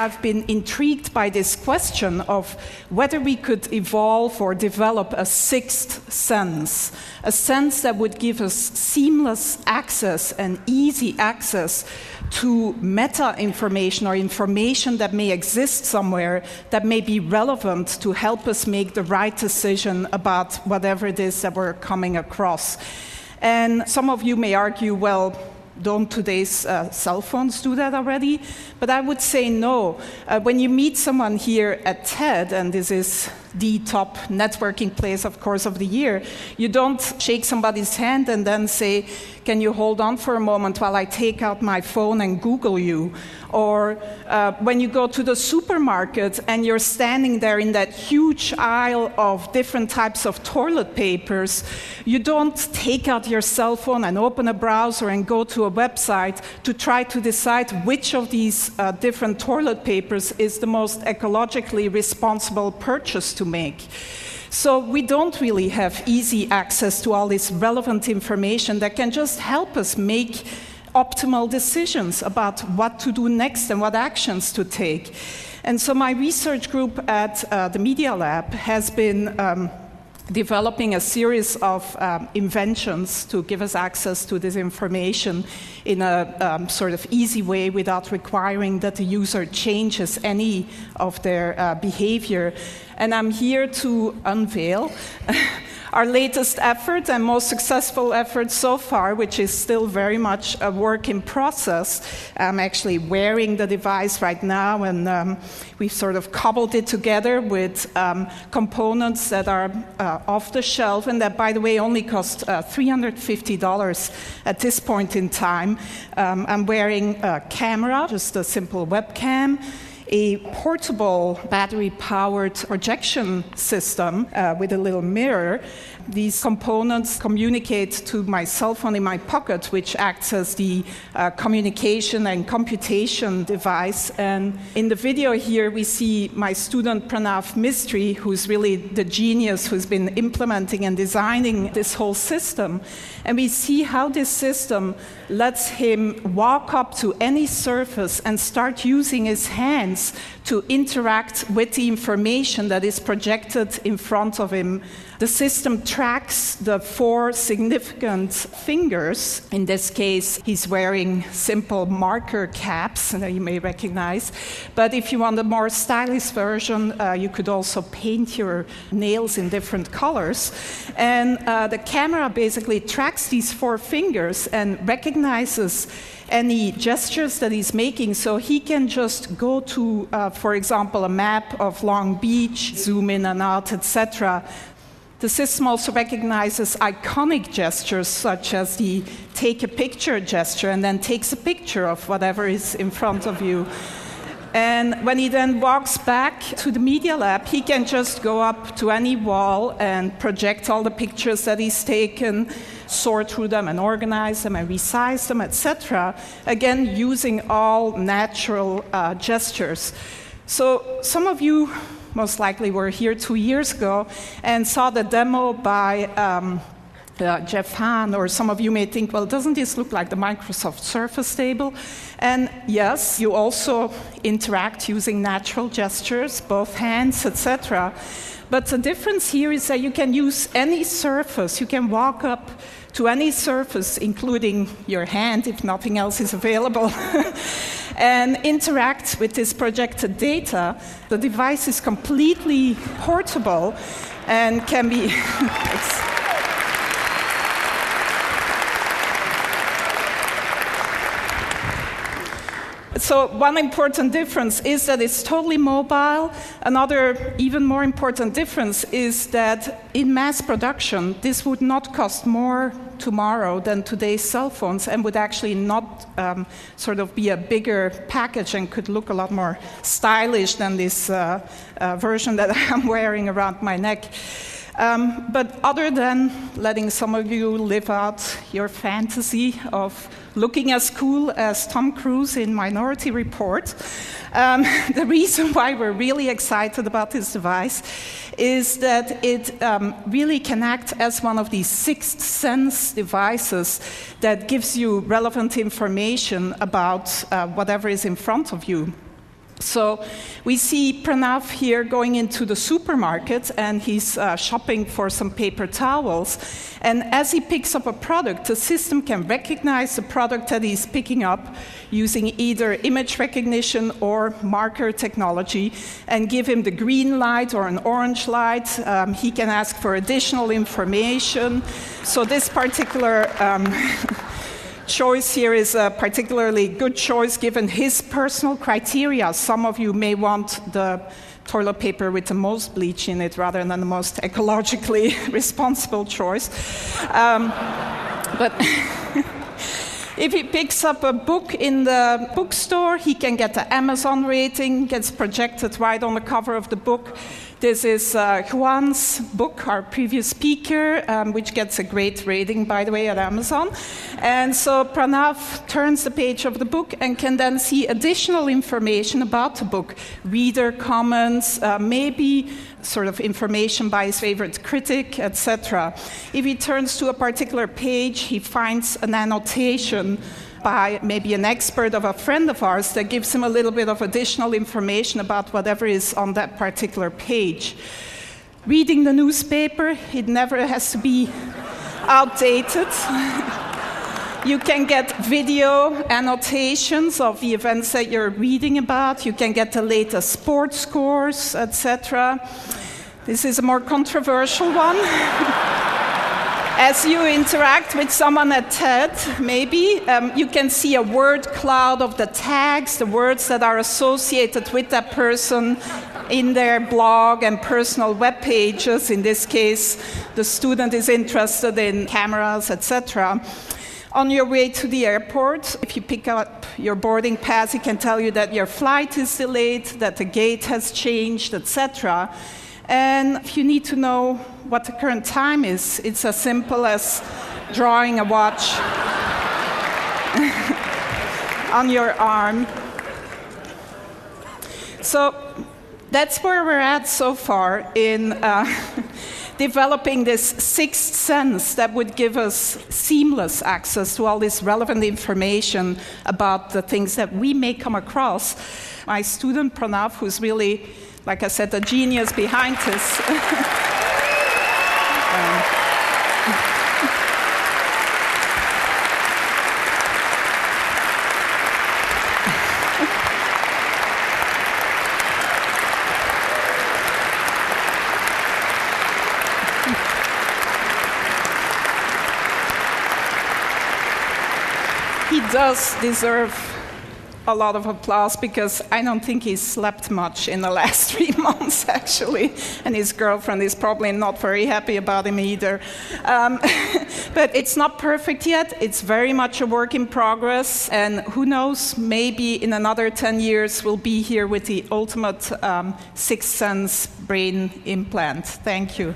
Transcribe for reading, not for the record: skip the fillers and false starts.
I've been intrigued by this question of whether we could evolve or develop a sixth sense, a sense that would give us seamless access and easy access to meta information or information that may exist somewhere that may be relevant to help us make the right decision about whatever it is that we're coming across. And some of you may argue, well, don't today's cell phones do that already? But I would say no. When you meet someone here at TED, and this is the top networking place, of course, of the year, you don't shake somebody's hand and then say, can you hold on for a moment while I take out my phone and Google you? Or when you go to the supermarket and you're standing there in that huge aisle of different types of toilet papers, you don't take out your cell phone and open a browser and go to a website to try to decide which of these different toilet papers is the most ecologically responsible purchase to make. So we don't really have easy access to all this relevant information that can just help us make optimal decisions about what to do next and what actions to take. And so my research group at the Media Lab has been developing a series of inventions to give us access to this information in a sort of easy way without requiring that the user changes any of their behavior. And I'm here to unveil our latest effort and most successful effort so far, which is still very much a work in process. I'm actually wearing the device right now, and we've sort of cobbled it together with components that are off the shelf, and that, by the way, only cost $350 at this point in time. I'm wearing a camera, just a simple webcam, a portable battery-powered projection system with a little mirror. These components communicate to my cell phone in my pocket, which acts as the communication and computation device. And in the video here, we see my student Pranav Mistry, who's really the genius who's been implementing and designing this whole system. And we see how this system lets him walk up to any surface and start using his hands to interact with the information that is projected in front of him. The system tracks the 4 significant fingers. In this case, he's wearing simple marker caps that you may recognize. But if you want a more stylish version, you could also paint your nails in different colors. And the camera basically tracks these 4 fingers and recognizes any gestures that he's making, so he can just go to, for example, a map of Long Beach, zoom in and out, etc. The system also recognizes iconic gestures, such as the take a picture gesture, and then takes a picture of whatever is in front of you. And when he then walks back to the Media Lab, he can just go up to any wall and project all the pictures that he's taken, sort through them and organize them and resize them, etc. Again, using all natural gestures. So some of you most likely were here 2 years ago and saw the demo by Jeff Hahn, or some of you may think, well, doesn't this look like the Microsoft Surface table? And yes, you also interact using natural gestures, both hands, etc. But the difference here is that you can use any surface. You can walk up to any surface, including your hand, if nothing else is available, and interact with this projected data. The device is completely portable and can be... So one important difference is that it's totally mobile. Another even more important difference is that in mass production, this would not cost more tomorrow than today's cell phones, and would actually not sort of be a bigger package and could look a lot more stylish than this version that I'm wearing around my neck. But other than letting some of you live out your fantasy of looking as cool as Tom Cruise in Minority Report, the reason why we're really excited about this device is that it really can act as one of these sixth sense devices that gives you relevant information about whatever is in front of you. So we see Pranav here going into the supermarket, and he's shopping for some paper towels. And as he picks up a product, the system can recognize the product that he's picking up using either image recognition or marker technology and give him the green light or an orange light. He can ask for additional information. So this particular choice here is a particularly good choice given his personal criteria. Some of you may want the toilet paper with the most bleach in it rather than the most ecologically responsible choice. But if he picks up a book in the bookstore, he can get the Amazon rating, gets projected right on the cover of the book. This is Juan's book, our previous speaker, which gets a great rating, by the way, at Amazon. And so Pranav turns the page of the book and can then see additional information about the book, reader comments, maybe sort of information by his favorite critic, etc. If he turns to a particular page, he finds an annotation by maybe an expert of a friend of ours that gives him a little bit of additional information about whatever is on that particular page. Reading the newspaper, it never has to be outdated. You can get video annotations of the events that you're reading about. You can get the latest sports scores, etc. This is a more controversial one. As you interact with someone at TED, maybe, you can see a word cloud of the tags, the words that are associated with that person in their blog and personal web pages. In this case, the student is interested in cameras, etc. On your way to the airport, if you pick up your boarding pass, it can tell you that your flight is delayed, that the gate has changed, etc. And if you need to know what the current time is, it's as simple as drawing a watch on your arm. So that's where we're at so far in developing this sixth sense that would give us seamless access to all this relevant information about the things that we may come across. My student, Pranav, who's really, like I said, the genius behind this. He does deserve a lot of applause because I don't think he's slept much in the last 3 months, actually. And his girlfriend is probably not very happy about him either. But it's not perfect yet. It's very much a work in progress. And who knows, maybe in another 10 years, we'll be here with the ultimate sixth sense brain implant. Thank you.